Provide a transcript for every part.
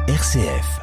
RCF.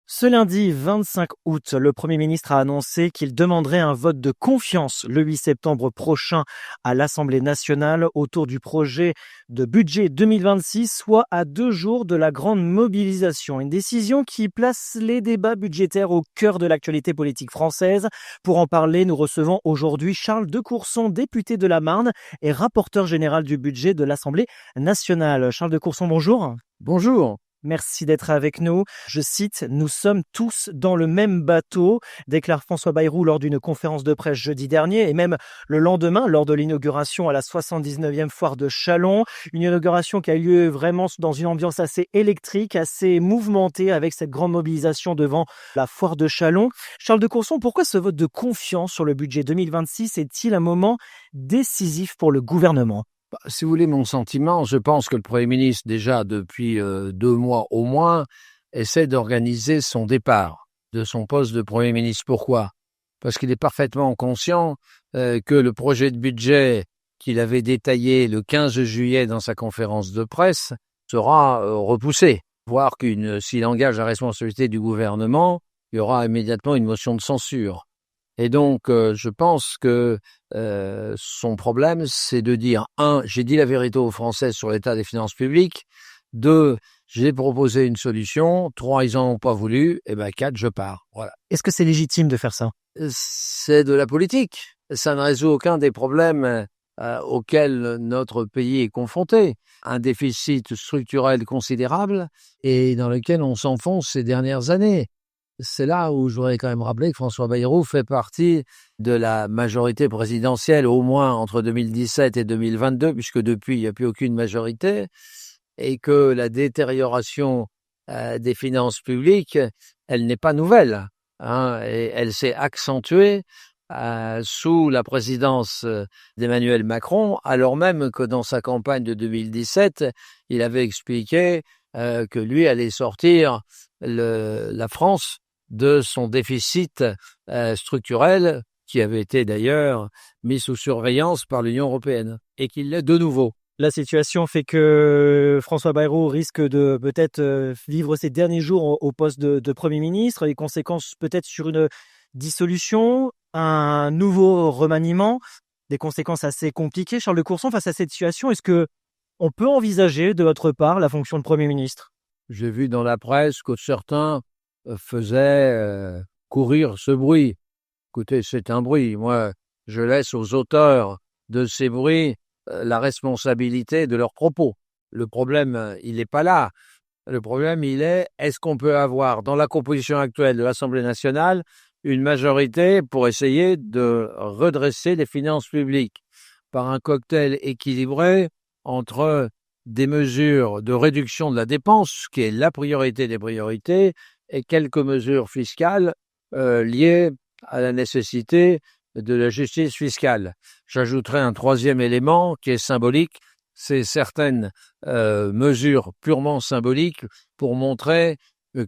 Ce lundi 25 août, le Premier ministre a annoncé qu'il demanderait un vote de confiance le 8 septembre prochain à l'Assemblée nationale autour du projet de budget 2026, soit à 2 jours de la grande mobilisation. Une décision qui place les débats budgétaires au cœur de l'actualité politique française. Pour en parler, nous recevons aujourd'hui Charles de Courson, député de la Marne et rapporteur général du budget de l'Assemblée nationale. Charles de Courson, bonjour. Bonjour. Merci d'être avec nous. Je cite « Nous sommes tous dans le même bateau », déclare François Bayrou lors d'une conférence de presse jeudi dernier et même le lendemain lors de l'inauguration à la 79e foire de Châlons. Une inauguration qui a eu lieu vraiment dans une ambiance assez électrique, assez mouvementée avec cette grande mobilisation devant la foire de Châlons. Charles de Courson, pourquoi ce vote de confiance sur le budget 2026 est-il un moment décisif pour le gouvernement ? Si vous voulez mon sentiment, je pense que le Premier ministre, déjà depuis 2 mois au moins, essaie d'organiser son départ de son poste de Premier ministre. Pourquoi ? Parce qu'il est parfaitement conscient que le projet de budget qu'il avait détaillé le 15 juillet dans sa conférence de presse sera repoussé. Voire s'il engage la responsabilité du gouvernement, il y aura immédiatement une motion de censure. Et donc, je pense que son problème, c'est de dire, 1, j'ai dit la vérité aux Français sur l'état des finances publiques, 2, j'ai proposé une solution, 3, ils n'en ont pas voulu, et 4, je pars. Voilà. Est-ce que c'est légitime de faire ça ? C'est de la politique. Ça ne résout aucun des problèmes auxquels notre pays est confronté. Un déficit structurel considérable et dans lequel on s'enfonce ces dernières années. C'est là où je voudrais quand même rappeler que François Bayrou fait partie de la majorité présidentielle, au moins entre 2017 et 2022, puisque depuis, il n'y a plus aucune majorité, et que la détérioration des finances publiques, elle n'est pas nouvelle, et elle s'est accentuée sous la présidence d'Emmanuel Macron, alors même que dans sa campagne de 2017, il avait expliqué que lui allait sortir la France de son déficit structurel, qui avait été d'ailleurs mis sous surveillance par l'Union européenne, et qu'il l'est de nouveau. La situation fait que François Bayrou risque de peut-être vivre ses derniers jours au poste de Premier ministre, les conséquences peut-être sur une dissolution, un nouveau remaniement, des conséquences assez compliquées. Charles de Courson, face à cette situation, est-ce que on peut envisager de votre part la fonction de Premier ministre ? J'ai vu dans la presse que certains faisaient courir ce bruit. Écoutez, c'est un bruit. Moi, je laisse aux auteurs de ces bruits la responsabilité de leurs propos. Le problème, il n'est pas là. Le problème, il est, est-ce qu'on peut avoir, dans la composition actuelle de l'Assemblée nationale, une majorité pour essayer de redresser les finances publiques par un cocktail équilibré entre des mesures de réduction de la dépense, qui est la priorité des priorités, et quelques mesures fiscales liées à la nécessité de la justice fiscale. J'ajouterai un troisième élément qui est symbolique, c'est certaines mesures purement symboliques pour montrer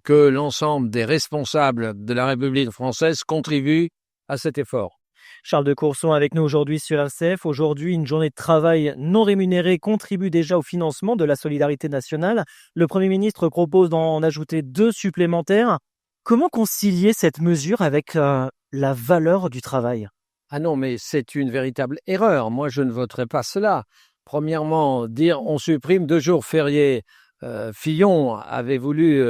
que l'ensemble des responsables de la République française contribuent à cet effort. Charles de Courson avec nous aujourd'hui sur RCF. Aujourd'hui, une journée de travail non rémunérée contribue déjà au financement de la solidarité nationale. Le Premier ministre propose d'en ajouter 2 supplémentaires. Comment concilier cette mesure avec la valeur du travail ? Ah non, mais c'est une véritable erreur. Moi, je ne voterai pas cela. Premièrement, dire on supprime 2 jours fériés. Fillon avait voulu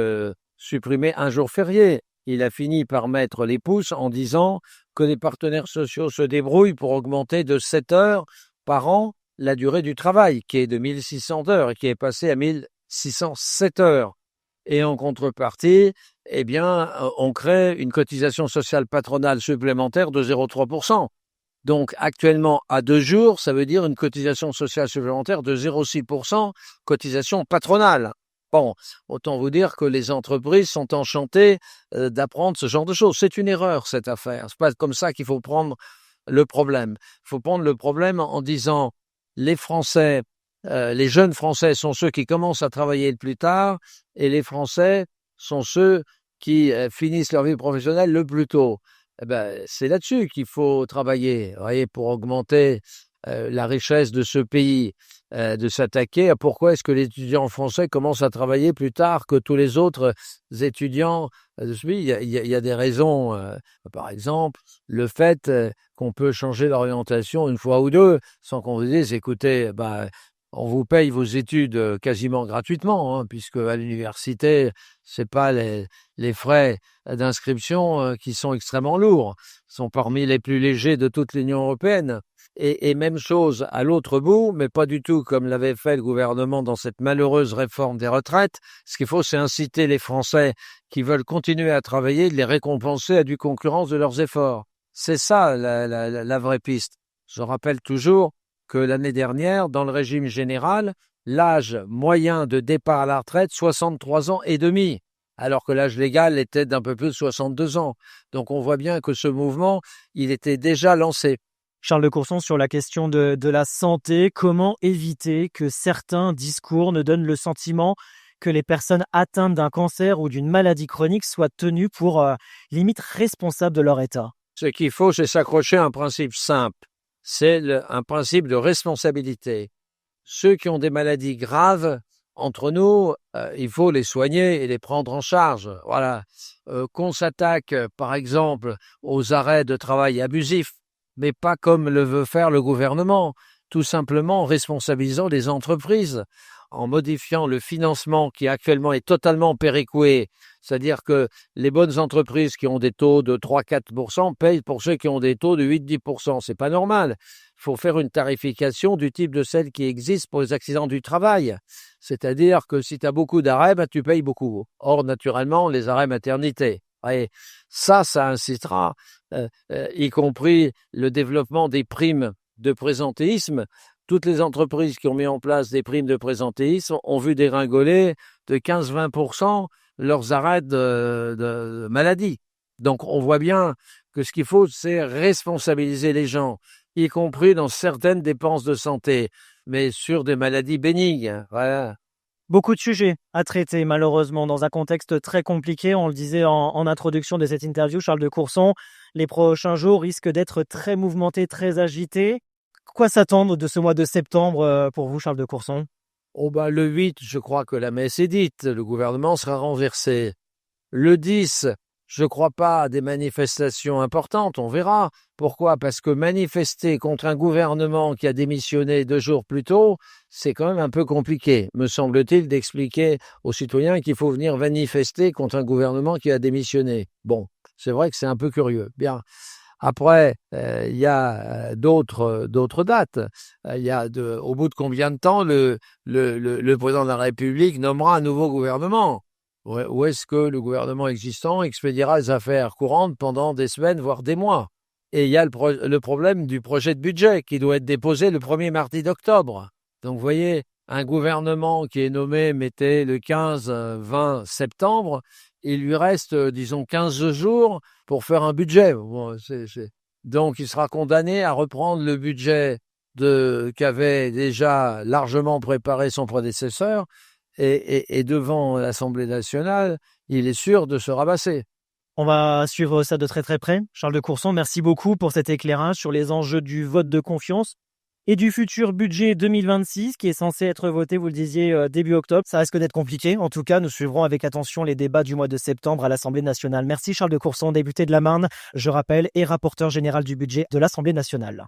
supprimer 1 jour férié. Il a fini par mettre les pouces en disant que les partenaires sociaux se débrouillent pour augmenter de 7 heures par an la durée du travail, qui est de 1600 heures et qui est passée à 1607 heures. Et en contrepartie, on crée une cotisation sociale patronale supplémentaire de 0,3%. Donc, actuellement, à 2 jours, ça veut dire une cotisation sociale supplémentaire de 0,6%, cotisation patronale. Bon, autant vous dire que les entreprises sont enchantées d'apprendre ce genre de choses. C'est une erreur, cette affaire. C'est pas comme ça qu'il faut prendre le problème. Il faut prendre le problème en disant les Français, les jeunes Français sont ceux qui commencent à travailler le plus tard et les Français sont ceux qui finissent leur vie professionnelle le plus tôt. C'est là-dessus qu'il faut travailler, vous voyez, pour augmenter la richesse de ce pays. de s'attaquer à pourquoi est-ce que l'étudiant français commence à travailler plus tard que tous les autres étudiants de ce pays. Il y a des raisons, par exemple, le fait qu'on peut changer d'orientation une fois ou deux sans qu'on vous dise, écoutez, on vous paye vos études quasiment gratuitement, hein, puisque à l'université, c'est pas les frais d'inscription qui sont extrêmement lourds, sont parmi les plus légers de toute l'Union européenne. Et même chose à l'autre bout, mais pas du tout comme l'avait fait le gouvernement dans cette malheureuse réforme des retraites. Ce qu'il faut, c'est inciter les Français qui veulent continuer à travailler, de les récompenser à due concurrence de leurs efforts. C'est ça la vraie piste. Je rappelle toujours que l'année dernière, dans le régime général, l'âge moyen de départ à la retraite, 63 ans et demi, alors que l'âge légal était d'un peu plus de 62 ans. Donc on voit bien que ce mouvement, il était déjà lancé. Charles de Courson, sur la question de la santé, comment éviter que certains discours ne donnent le sentiment que les personnes atteintes d'un cancer ou d'une maladie chronique soient tenues pour limite responsables de leur état? Ce qu'il faut, c'est s'accrocher à un principe simple. C'est un principe de responsabilité. Ceux qui ont des maladies graves, entre nous, il faut les soigner et les prendre en charge. Voilà. Qu'on s'attaque, par exemple, aux arrêts de travail abusifs, mais pas comme le veut faire le gouvernement, tout simplement en responsabilisant les entreprises, en modifiant le financement qui actuellement est totalement péréqué, c'est-à-dire que les bonnes entreprises qui ont des taux de 3-4% payent pour ceux qui ont des taux de 8-10%. C'est pas normal. Il faut faire une tarification du type de celle qui existe pour les accidents du travail. C'est-à-dire que si tu as beaucoup d'arrêts, tu payes beaucoup. Or, naturellement, les arrêts maternité. Et ça incitera, y compris le développement des primes de présentéisme. Toutes les entreprises qui ont mis en place des primes de présentéisme ont vu dégringoler de 15-20% leurs arrêts de maladie. Donc, on voit bien que ce qu'il faut, c'est responsabiliser les gens, y compris dans certaines dépenses de santé, mais sur des maladies bénignes. Voilà. Beaucoup de sujets à traiter, malheureusement, dans un contexte très compliqué. On le disait en introduction de cette interview, Charles de Courson, les prochains jours risquent d'être très mouvementés, très agités. Quoi s'attendre de ce mois de septembre pour vous, Charles de Courson? Le 8, je crois que la messe est dite. Le gouvernement sera renversé. Le 10, je ne crois pas à des manifestations importantes, on verra. Pourquoi? Parce que manifester contre un gouvernement qui a démissionné 2 jours plus tôt, c'est quand même un peu compliqué, me semble-t-il, d'expliquer aux citoyens qu'il faut venir manifester contre un gouvernement qui a démissionné. Bon, c'est vrai que c'est un peu curieux. Bien. Après, il y a d'autres dates. Au bout de combien de temps le président de la République nommera un nouveau gouvernement? Ou est-ce que le gouvernement existant expédiera les affaires courantes pendant des semaines, voire des mois? Et il y a le problème du projet de budget qui doit être déposé le 1er mardi d'octobre. Donc, vous voyez, un gouvernement qui est nommé, mettez le 15-20 septembre, il lui reste, disons, 15 jours pour faire un budget. Donc, il sera condamné à reprendre le budget qu'avait déjà largement préparé son prédécesseur. Et devant l'Assemblée nationale, il est sûr de se rabasser. On va suivre ça de très très près. Charles de Courson, merci beaucoup pour cet éclairage sur les enjeux du vote de confiance et du futur budget 2026 qui est censé être voté, vous le disiez, début octobre. Ça risque d'être compliqué. En tout cas, nous suivrons avec attention les débats du mois de septembre à l'Assemblée nationale. Merci Charles de Courson, député de la Marne, je rappelle, et rapporteur général du budget de l'Assemblée nationale.